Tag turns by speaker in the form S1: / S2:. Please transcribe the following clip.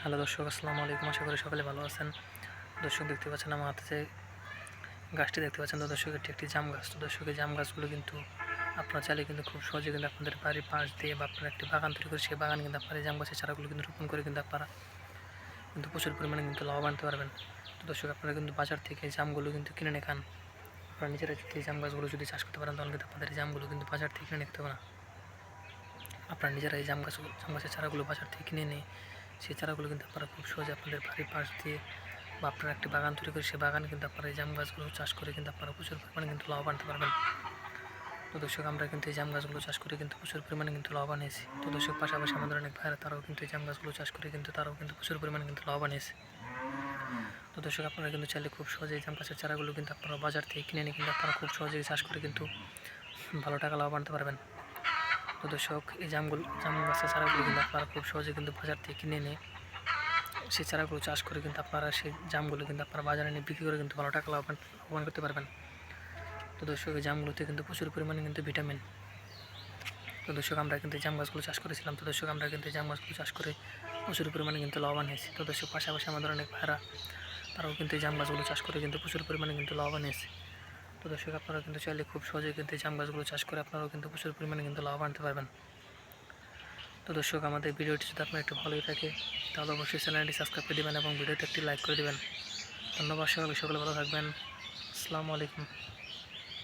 S1: Hello দর্শক, আসসালামু আলাইকুম। আশা করি সকলে ভালো আছেন। দর্শক দেখতে পাচ্ছেন আমার হাতে যে গাছটি দেখতে পাচ্ছেন, তো দর্শক এটি একটি জাম গাছ। তো দর্শক এই জাম গাছগুলো কিন্তু আপনারা চাইলে কিন্তু খুব সহজে কিন্তু আপনাদের বাড়ির পাশ দিয়ে বা আপনারা একটি বাগান তৈরি করে সেই বাগানে কিন্তু আপনারা এই জাম গাছের চারাগুলো কিন্তু রোপণ করে কিন্তু আপনারা কিন্তু প্রচুর পরিমাণে কিন্তু লাভবান হতে পারবেন। তো দর্শক আপনারা কিন্তু বাজার থেকে এই জামগুলো কিন্তু কিনে নিয়ে খান। আপনারা নিজেরা যদি এই জাম গাছগুলো যদি চাষ করতে পারেন তাহলে কিন্তু আপনাদের এই জামগুলো কিন্তু বাজার থেকে কিনে নিতে হবে না। আপনারা নিজেরা এই জাম গাছের চারাগুলো বাজার থেকে কিনে নিয়ে সেই চারাগুলো কিন্তু আপনারা খুব সহজে আপনাদের বাড়ির পাশ দিয়ে বা আপনারা একটি বাগান তৈরি করে সেই বাগানে কিন্তু আপনারা এই জাম গাছগুলো চাষ করে কিন্তু আপনারা প্রচুর পরিমাণে কিন্তু লাভবান হতে পারবেন। তো দর্শক আমরা কিন্তু এই জাম গাছগুলো চাষ করে কিন্তু প্রচুর পরিমাণে কিন্তু লাভবান হয়েছি। তো দর্শক পাশাপাশি আমাদের অনেক ভাইরা তারাও কিন্তু এই জাম গাছগুলো চাষ করে কিন্তু তারাও কিন্তু প্রচুর পরিমাণে কিন্তু লাভবান হয়েছে। তো দর্শক আপনারা কিন্তু চাইলে খুব সহজে এই জাম গাছের চারাগুলো কিন্তু আপনারা বাজার থেকে কিনে নিয়ে কিন্তু আপনারা খুব সহজেই চাষ করে কিন্তু ভালো টাকা লাভবান হতে পারবেন। তো দর্শক এই জাম গাছের চারাগুলো কিন্তু আপনারা খুব সহজে কিন্তু বাজার থেকে কিনে নিয়ে সেই চারাগুলো চাষ করে কিন্তু আপনারা সেই জামগুলো কিন্তু আপনারা বাজারে নিয়ে বিক্রি করে কিন্তু ভালো টাকা লাভবান করতে পারবেন। তো দর্শক এই জামগুলোতে কিন্তু প্রচুর পরিমাণে কিন্তু ভিটামিন। তো দর্শক আমরা কিন্তু এই জাম গাছগুলো চাষ করেছিলাম। তো দর্শক আমরা কিন্তু এই জাম গাছগুলো চাষ করে প্রচুর পরিমাণে কিন্তু লাভবান হয়েছি। তো দর্শক পাশাপাশি আমাদের অনেক ভাইরা তারাও কিন্তু এই জাম গাছগুলো চাষ করে কিন্তু প্রচুর পরিমাণে কিন্তু লাভবান হয়েছে। তো দর্শক আপনারা কিন্তু চাইলে খুব সহজেই কিন্তু এই জাম গাছগুলো চাষ করে আপনারাও কিন্তু প্রচুর পরিমাণে কিন্তু লাভবান হতে পারবেন। তো দর্শক আমাদের ভিডিওটি যদি আপনার একটু ভালোই থাকে তাহলে অবশ্যই চ্যানেলটি সাবস্ক্রাইব করে দেবেন এবং ভিডিওতে একটি লাইক করে দেবেন। ধন্যবাদ। সকলে ভালো থাকবেন। আসসালামু আলাইকুম।